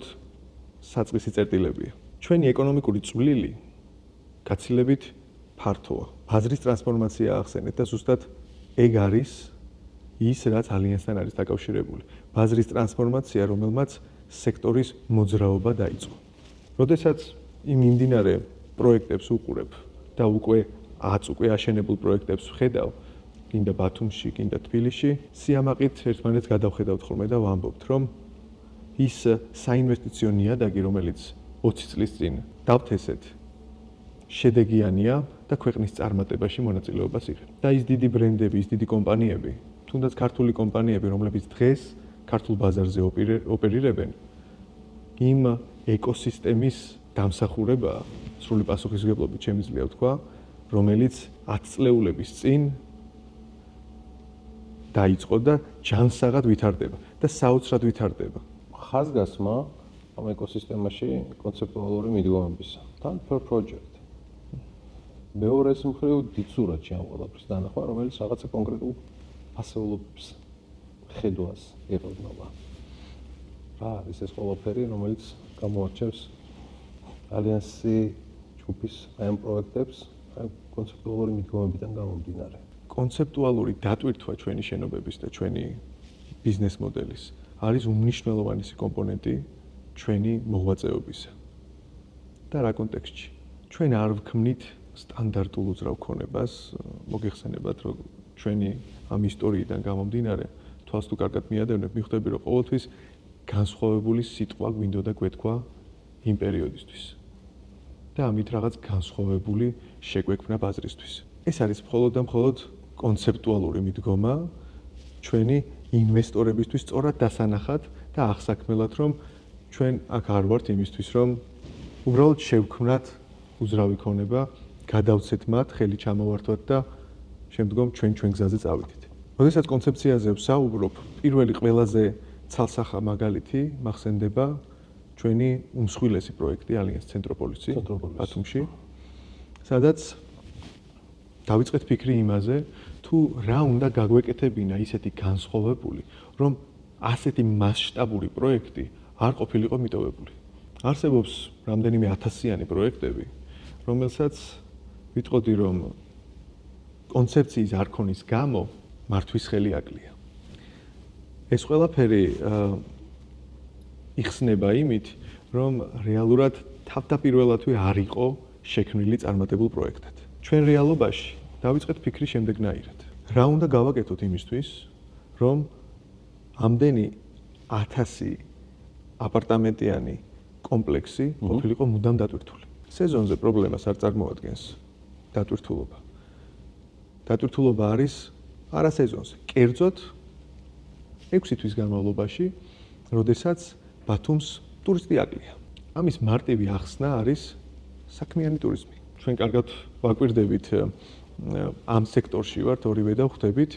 საწყისი წერტილებია. ჩვენი ეკონომიკური წვლილი გაცილებით ფართოა. ბაზრის ტრანსფორმაცია ახსენეთ და ზუსტად ეგ არის ის, რაც ალიანსთან არის დაკავშირებული. ბაზრის ტრანსფორმაცია, რომელმაც სექტორის მოძრაობა დაიწყო. როდესაც იმ მიმდინარე პროექტებს უყურებ და უკვე აშენებულ პროექტებს ვხედავ, კიდე ბათუმში, კიდე თბილისში, სიამაყით ერთმანეთს გადავხედავთ ხოლმე და ვამბობთ, რომ ის საინვესტიციო ნიადაგი, რომელიც 20 წლის წინ დავთესეთ, შედეგიანია და ქვეყნის წარმატებაში მონაწილეობას იღებს. და ის დიდი ბრენდები, ის დიდი კომპანიები, თუნდაც ქართული კომპანიები, რომლებიც დღეს ქართულ ბაზარზე ოპერირებენ, იმ ეკოსისტემის დამსახურებაა, სრული პასუხისმგებლობით შემიძლია ვთქვა, რომელიც 10 წლეულების წინ დაიწყო და ჯანსაღად ვითარდება და საოცრად ვითარდება. ხაზგასმა ამ ეკოსისტემაში კონცეპტუალური მიდგომებისა. თან per project. მეორეს მხრივ დიცურად ამ ყველაფრის დანახვა, რომელიც რაღაცა კონკრეტულ ასეულობებს ხედვას ეყრდნობა. რა არის ეს ყველაფერი, რომელიც გამოარჩევს ალიანსი ჯგუფის ამ პროექტებს კონცეპტუალური მიდგომებიდან გამომდინარე. კონცეპტუალური დატვირთვა ჩვენი შენობების და ჩვენი ბიზნეს მოდელის არის უმნიშვნელოვანესი კომპონენტი ჩვენი მოღვაწეობისა. და რა კონტექსტში? ჩვენ არ ვქმნით სტანდარტულ უძრავ ქონებას, მოგეხსენებათ, რომ ჩვენი ამ ისტორიიდან გამომდინარე, თვალს თუ კარგად მიადევნებ, მიხვდები, რომ ყოველთვის განსხვავებული სიტყვა გვინდოდა გვეთქვა იმ პერიოდისთვის. და ამით რაღაც განსხვავებული შეგვექმნა ბაზრისთვის. ეს არის მხოლოდ და მხოლოდ კონცეპტუალური მიდგომა ჩვენი ინვესტორებისთვის სწორად დასანახად და აღსაქმელად, რომ ჩვენ აქ არ ვართ იმისთვის, რომ უბრალოდ შევქმნათ უძრავი ქონება, გადავცეთ მათ, ხელი ჩამოვართვათ და შემდგომ ჩვენ გზაზე წავიდეთ. როდესაც კონცეფციაზე ვსაუბრობ, პირველი ყველაზე ცალსახა მაგალითი მახსენდება ჩვენი უმსხვილესი პროექტი ალიანს ცენტროპოლისი ბათუმში, სადაც დავიწყეთ ფიქრი იმაზე, თუ რა უნდა გაგვეკეთებინა ისეთი განსხვავებული, რომ ასეთი მასშტაბური პროექტი არ ყოფილიყო მიტოვებული. არსებობს რამდენიმე ათასიანი პროექტები, რომელსაც ვიტყოდი, რომ კონცეფციის არქონის გამო მართვის ხელი აკლია. ეს ყველაფერი იხსნება იმით, რომ რეალურად თავდაპირველადვე არ იყო შექმნილი წარმატებულ პროექტად. ჩვენ რეალობაში დავიწყეთ ფიქრი შემდეგნაირად. რა უნდა გავაკეთოთ იმისთვის, რომ ამდენი 1000 აპარტამენტიანი კომპლექსი ყოფილიყო მუდამ დატვირთული. სეზონზე პრობლემას არ წარმოადგენს დატვირთულობა. დატვირთულობა არის არა სეზონზე, კერძოდ 6 თვის განმავლობაში, როდესაც ბათუმს ტურისტი აკლია. ამის მარტივი ახსნა არის საქმიანი ტურიზმი. ჩვენ კარგად ვაკვირდებით ამ სექტორში ვართ ორივე და ხვდებით,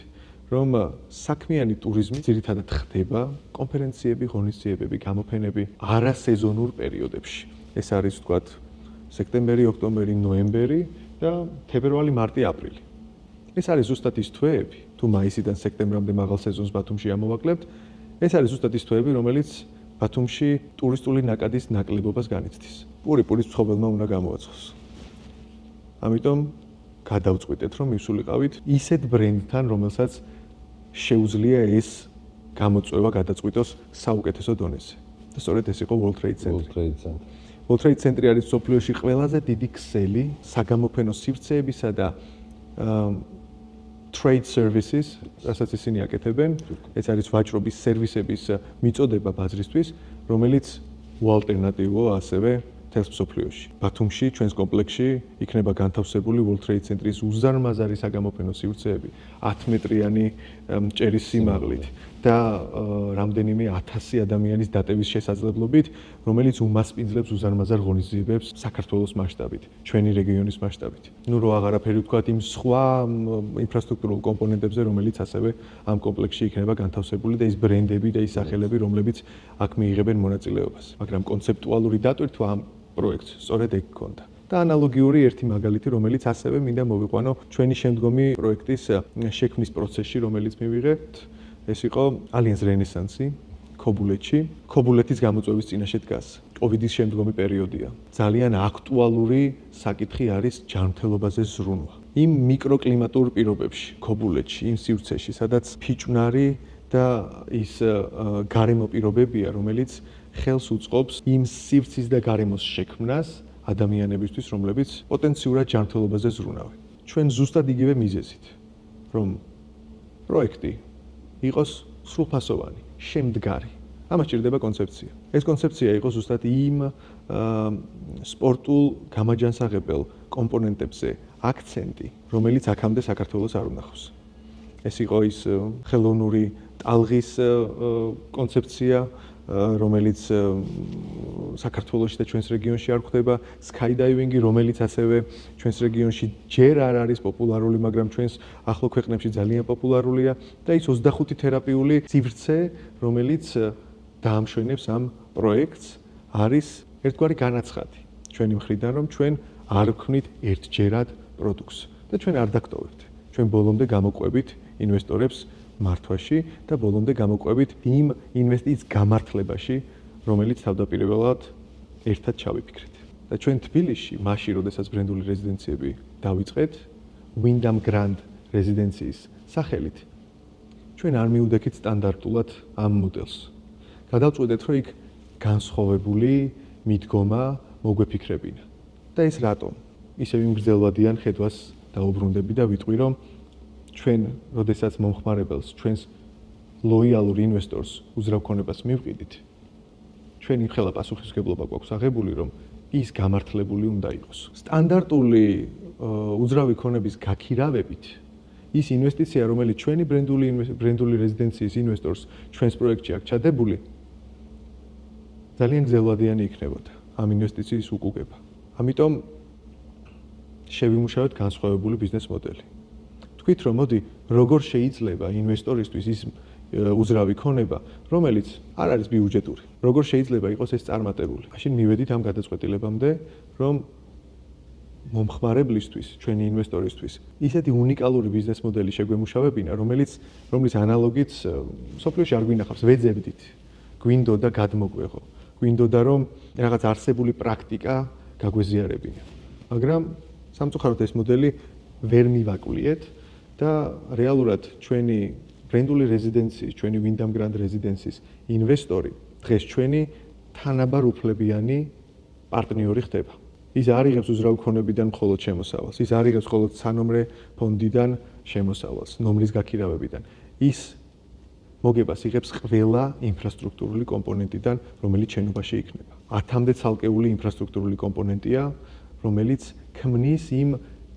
რომ საქმიანი ტურიზმი ძირითადად ხდება კონფერენციები, ღონისძიებები, გამოფენები არასეზონურ პერიოდებში. ეს არის ვთქვათ სექტემბერი, ოქტომბერი, ნოემბერი და თებერვალი, მარტი, აპრილი. ეს არის ზუსტად ის თვეები, თუ მაისიდან სექტემბრამდე მაღალ სეზონს ბათუმში ამოვაკლებთ, ეს არის ზუსტად ის თვეები, რომელიც ბათუმში ტურისტული ნაკადის ნაკლებობას განიცდის. პური-პურის ცხოველმა უნდა გამოაცხოს. ამიტომ გადავწყვიტეთ, რომ მივსულიყავით ისეთ ბრენდთან, რომელსაც შეუძლია ეს გამოწვევა გადაწყვიტოს საუკეთესო დონეზე. და სწორედ ეს იყო World Trade Center. World Trade Center არის სოფლიოში ყველაზე დიდი ქსელი საგამოფენო სივრცეებისა და trade services, რასაც ისინი აკეთებენ, ეს არის ვაჭრობის სერვისების მიწოდება ბაზრისთვის, რომელიც უალტერნატივოა ასევე მთელს მსოფლიოში. ბათუმში, ჩვენს კომპლექსში იქნება განთავსებული World Trade Center-ის უზარმაზარი საგამოფენო სივრცეები, 10 მეტრიანი ჭერის სიმაღლით და რამდენიმე 1000 ადამიანის დატევის შესაძლებლობით, რომელიც უმასპინძლებს უზარმაზარ ღონისძიებებს საქართველოს მასშტაბით, ჩვენი რეგიონის მასშტაბით. ნუ რო აღარაფერი ვთქვათ იმ სხვა ინფრასტრუქტურულ კომპონენტებზე, რომელიც ასევე ამ კომპლექსში იქნება განთავსებული და ის ბრენდები და ის სახელები, რომლებიც აქ მიიღებენ მონაწილეობას. მაგრამ კონცეპტუალური დატვირთვა ამ პროექტს სწორედ ეგ გქონდა. და ანალოგიური ერთი მაგალითი, რომელიც ასევე მინდა მოვიყვანო ჩვენი შემდგომი პროექტის შექმნის პროცესში, რომელიც მივიღებთ, ეს იყო Allianz Renaissance ქობულეთში. ქობულეთის გამოწვევის წინაშე დგას. კოვიდის შემდგომი პერიოდია. ძალიან აქტუალური საკითხი არის ჯანმრთელობაზე ზრუნვა. იმ მიკროკლიმატურ პირობებში, ქობულეთში, იმ სივრცეში, სადაც ფიჭვნარი და ის გარემო პირობებია, რომელიც ხელს უწყობს იმ სივრცის და გარემოს შექმნას ადამიანებისთვის, რომლებიც პოტენციურად ჯანმრთელობაზე ზრუნავენ. ჩვენ ზუსტად იგივე მიზეზით, რომ პროექტი იყოს სრულფასოვანი, შემდგარი. ამას ჭირდება კონცეფცია. ეს კონცეფცია იყო ზუსტად იმ სპორტულ გამაჯანსაღებელ კომპონენტებზე აქცენტი, რომელიც აქამდე საქართველოს არ უნახავს. ეს იყო ის ხელოვნური ტალღის კონცეფცია, რომელიც საქართველოში და ჩვენს რეგიონში არ ხდება, skydiving-ი, რომელიც ასევე ჩვენს რეგიონში ჯერ არ არის პოპულარული, მაგრამ ჩვენს ახლო ქვეყნებში ძალიან პოპულარულია და ის 25 თერაპიული სივრცე, რომელიც დაამშვენებს ამ პროექტს, არის ერთგვარი განაცხადი ჩვენი მხრიდან, რომ ჩვენ არ ვქმნით ერთჯერად პროდუქტს და ჩვენ არ დაგტოვებთ. ჩვენ ბოლომდე გამოყვებით ინვესტორებს მართვაში და ბოლომდე გამოყვებით იმ ინვესტიციის გამართლებაში, რომელიც თავდაპირველად ერთად ჩავიფიქრეთ. და ჩვენ თბილისში, მაშინ, როდესაც ბრენდული რეზიდენციები დავიწყეთ, Wyndham Grand რეზიდენციის სახელით, ჩვენ არ მივდექით სტანდარტულად ამ მოდელს. გადავწყვეტეთ, რომ იქ განსხვავებული მიდგომა მოგვეფიქრებინა. და ეს რატომ? ისევ იმ გრძელვადიან ხედვას დაუბრუნდები და ვიტყვი, რომ ჩვენ, როდესაც მომხმარებელს, ჩვენს ლოიალურ ინვესტორს უძრავ ქონებას მივყიდით, ჩვენ იმხელა პასუხისმგებლობა გვაქვს აღებული, რომ ის გამართლებული უნდა იყოს. სტანდარტული უძრავი ქონების გაქირავებით ის ინვესტიცია, რომელიც ჩვენი ბრენდული რეზიდენციის ინვესტორს ჩვენს პროექტში აქვს ჩადებული, ძალიან გრძელვადიანი იქნებოდა ამ ინვესტიციის უკუგება. ამიტომ შევიმუშავეთ განსხვავებული ბიზნეს მოდელი. თქვით, რომ მოდი, როგორ შეიძლება ინვესტორისთვის ის უძრავი ქონება, რომელიც არ არის ბიუჯეტური, როგორ შეიძლება იყოს ეს წარმატებული. მაშინ მივედით ამ გადაწყვეტილებამდე, რომ მომხმარებლისთვის, ჩვენი ინვესტორისთვის ისეთი უნიკალური ბიზნეს მოდელი შეგვემუშავებინა, რომელიც ანალოგიც სოფლიოში არ გვინახავს, ვეძებდით. გვინდოდა გადმოგვეღო, გვინდოდა რომ რაღაც არსებული პრაქტიკა გაგვეზიარებინა. მაგრამ სამწუხაროდ ეს მოდელი ვერ მივაკვლიეთ და რეალურად ჩვენი ბრენდული რეზიდენციის, ჩვენი Wyndham Grand რეზიდენციის ინვესტორი დღეს ჩვენი თანაბარ უფლებიანი პარტნიორი ხდება. ის არ იღებს უძრავი ქონებიდან მხოლოდ შემოსავალს, ის არ იღებს მხოლოდ სანომრე ფონდიდან შემოსავალს, ნომრის გაქირავებიდან. ის მოგებას იღებს ყველა ინფრასტრუქტურული კომპონენტიდან, რომელიც შენობაში იქნება. 10-მდე ცალკეული ინფრასტრუქტურული კომპონენტია, რომელიც ქმნის იმ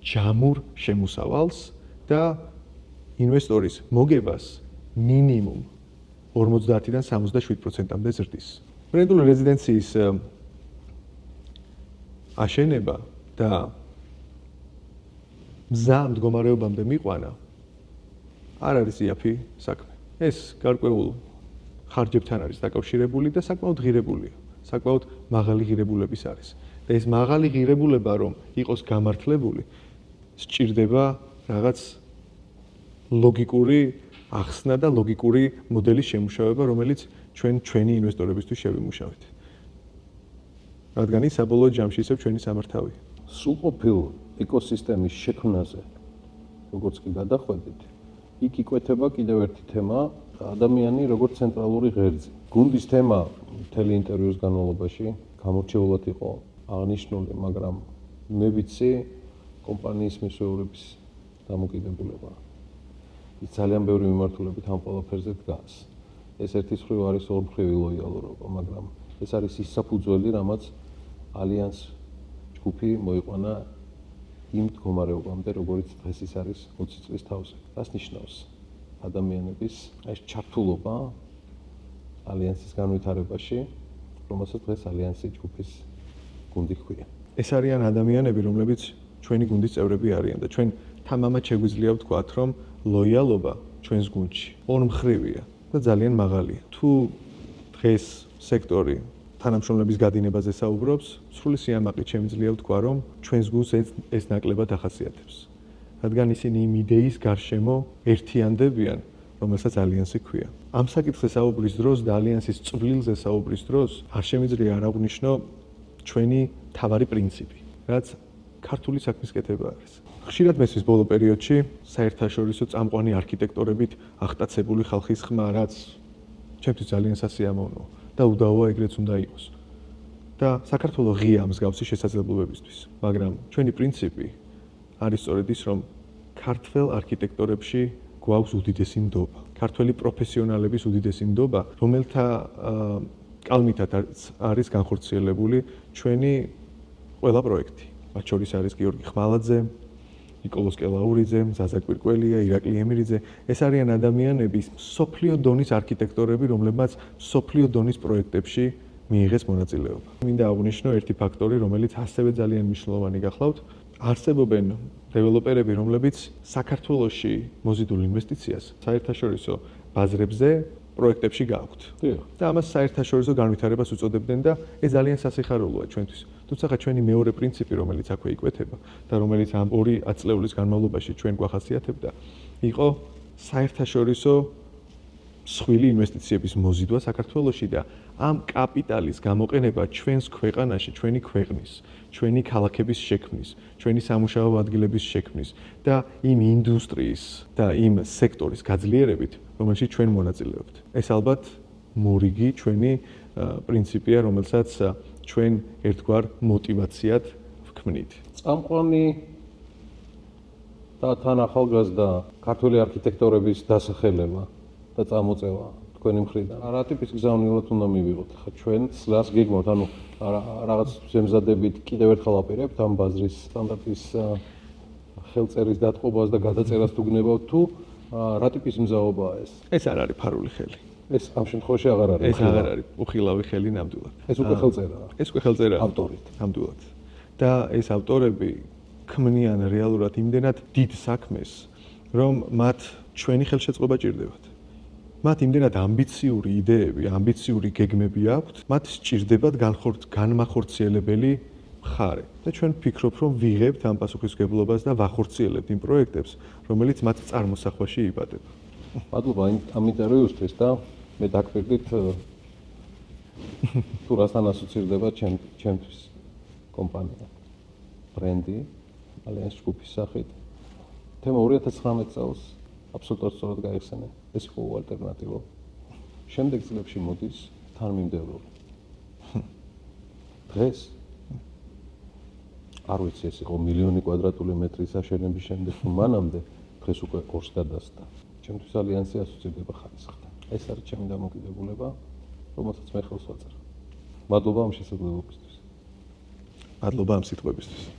ჯამურ შემოსავალს და ინვესტორის მოგებას მინიმუმ 50-დან 77%-მდე ზრდის. ბრენდული რეზიდენციის აშენება და მზა მდგომარეობამდე მიყვანა არ არის იაფი საქმე. ეს გარკვეულ ხარჯებთან არის დაკავშირებული და საკმაოდ ღირებულია. საკმაოდ მაღალი ღირებულების არის. და ეს მაღალი ღირებულება რომ იყოს გამართლებული, სჭირდება რაღაც ლოგიკური ახსნა და ლოგიკური მოდელის შემუშავება, რომელიც ჩვენი ინვესტორებისთვის შევიმუშავეთ. რადგან ის საბოლოო ჯამში ისევ ჩვენი სამართავია. სრულყოფილ ეკოსისტემის შექმნაზე, როგორც კი გადახვედით, იქ იკვეთება კიდევ ერთი თემა, ადამიანი როგორც ცენტრალური ღერძი. გუნდის თემა მთელი ინტერვიუს განმავლობაში გამორჩეულად იყო აღნიშნული, მაგრამ მე ვიცი კომპანიის მისვეურების დამოკიდებულება. ის ძალიან ბევრი მიმართულებით ამ ყველაფერზე დგას. ეს ერთის მხრივ არის ორმხრივი ლოიალურობა, მაგრამ ეს არის ის საფუძველი, რამაც ალიანს ჯგუფი მოიყვანა იმ მდგომარეობამდე, როგორც დღეს ის არის 20 წლის თავზე. რას ნიშნავს ადამიანების ეს ჩართულობა ალიანსის განვითარებაში, რომელსაც დღეს ალიანსი ჯგუფის გუნდი ჰქვია. ეს არიან ადამიანები, რომლებიც ჩვენი გუნდის წევრები არიან და ჩვენ თამამად შეგვიძლია ვთქვათ, რომ ლოიალობა ჩვენს გუნდში ორმხრივია და ძალიან მაღალია. თუ დღეს სექტორი თანამშრომლების გადინებაზე საუბრობს, სრული სიამაყით შემიძლია ვთქვა, რომ ჩვენს გუნდს ეს ნაკლებად ახასიათებს. რადგან ისინი იმ იდეის გარშემო ერთიანდებიან, რომელსაც ალიანსი ჰქვია. ამ საკითხზე საუბრის დროს და ალიანსის წვლილზე საუბრის დროს არ შემიძლია არ აღვნიშნო ჩვენი თავარი პრინციპი, რაც ქართული საქმის კეთება არის. ხშირად მესმის ბოლო პერიოდში საერთაშორისო წამყვანი არქიტექტორებით აღტაცებული ხალხის ხმა, რაც ჩემთვის ძალიან სასიამოვნოა და უდავოა ეგრეც უნდა იყოს. და საქართველოს ღია მსგავსი შესაძლებლობებისთვის, მაგრამ ჩვენი პრინციპი არის სწორედ ის, რომ ქართველ არქიტექტორებში გვაქვს უდიდესი ნდობა. ქართველი პროფესიონალების უდიდესი ნდობა, რომელთა კალმითაც არის განხორციელებული ჩვენი ყველა პროექტი. მათ შორის არის გიორგი ხმალაძე, ნიკოლოზ კელაურიძე, ზაზა კვირკველია, ირაკლი ემირიძე. ეს არიან ადამიანები, სოფლიო დონის არქიტექტორები, რომლებმაც სოფლიო დონის პროექტებში მიიღეს მონაწილეობა. მინდა აღვნიშნო ერთი ფაქტორი, რომელიც ასევე ძალიან მნიშვნელოვანი გახლავთ. არსებობენ დეველოპერები, რომლებიც საქართველოში მოზიდულ ინვესტიციას საერთაშორისო ბაზრებზე პროექტებში გააქვთ. და ამას საერთაშორისო განვითარებას უწოდებდნენ და ეს ძალიან სასიხარულოა ჩვენთვის. თუმცა ჩვენი მეორე პრინციპი, რომელიც აქვე იკვეთება და რომელიც ამ 2 წლეულის განმავლობაში ჩვენ გვახასიათებდა, იყო საერთაშორისო მსხვილი ინვესტიციების მოზიდვა საქართველოში და ამ კაპიტალის გამოყენება ჩვენს ქვეყანაში, ჩვენი ქვეყნის, ჩვენი ქალაქების შექმნის, ჩვენი სამუშაო ადგილების შექმნის და იმ ინდუსტრიის და იმ სექტორის გაძლიერებით, რომელშიც ჩვენ მონაწილეობთ. ეს ალბათ მორიგი ჩვენი პრინციპია, რომელსაც ჩვენ ერთგვარ მოტივაციად ვქმნით. წამყვანი და თან ახალგაზრდა ქართული არქიტექტორების დასახელება და წამოწევა თქვენი მხრიდან. რა ტიპის გზავნილად უნდა მივიღოთ? ხა ჩვენ სლას გიგმოთ, ანუ რაღაც ზემზადებით კიდევ ერთხელ აპირებთ ამ ბაზრის სტანდარტის ხელწერის დატყობას და გადაწერას თუ გნებავთ თუ რა ტიპის მზაობაა ეს? ეს არ არის ფარული ხელი. ეს ამ შემთხვევაში აღარ არის. ეს აღარ არის უხილავი ხელი ნამდვილად. ეს უკვე ხელწერაა. ეს უკვე ხელწერაა ავტორით. ნამდვილად. და ეს ავტორები ქმნიან რეალურად იმდენად დიდ საქმეს, რომ მათ ჩვენი ხელშეწყობა ჭირდებათ. მათ იმდენად ამბიციური იდეები, ამბიციური გეგმები აქვთ, მათ სჭირდებათ განმახორციელებელი მხარე. და ჩვენ ვფიქრობ, რომ ვიღებთ ამ პასუხისმგებლობას და ვახორციელებთ იმ პროექტებს, რომელიც მათ წარმოსახვაში იბადება. მადლობა ამ ინტერვიუსთვის და მე დაგვირდით თუ რასთან ასოცირდება ჩემთვის კომპანია, ბრენდი, ალიანს ჯგუფის სახით. თემა 2019 წელს აბსოლუტურად სწორად გაიხსენე. ეს იყო ალტერნატივა. შემდეგ წლებში მოდის თანმიმდევრული. დღეს არ ვიცი ეს იყო მილიონი კვადრატული მეტრის აშენების შემდეგ თუ მანამდე დღეს უკვე 2-ს გადასდა. ჩემთვის ალიანსი ასოცირდება ხარისხთან. ეს არის ჩემი დამოკიდებულება, რომელსაც მე ხელს ვაწერე. მადლობა ამ შესაძლებლობისთვის. მადლობა ამ სიტყვებისთვის.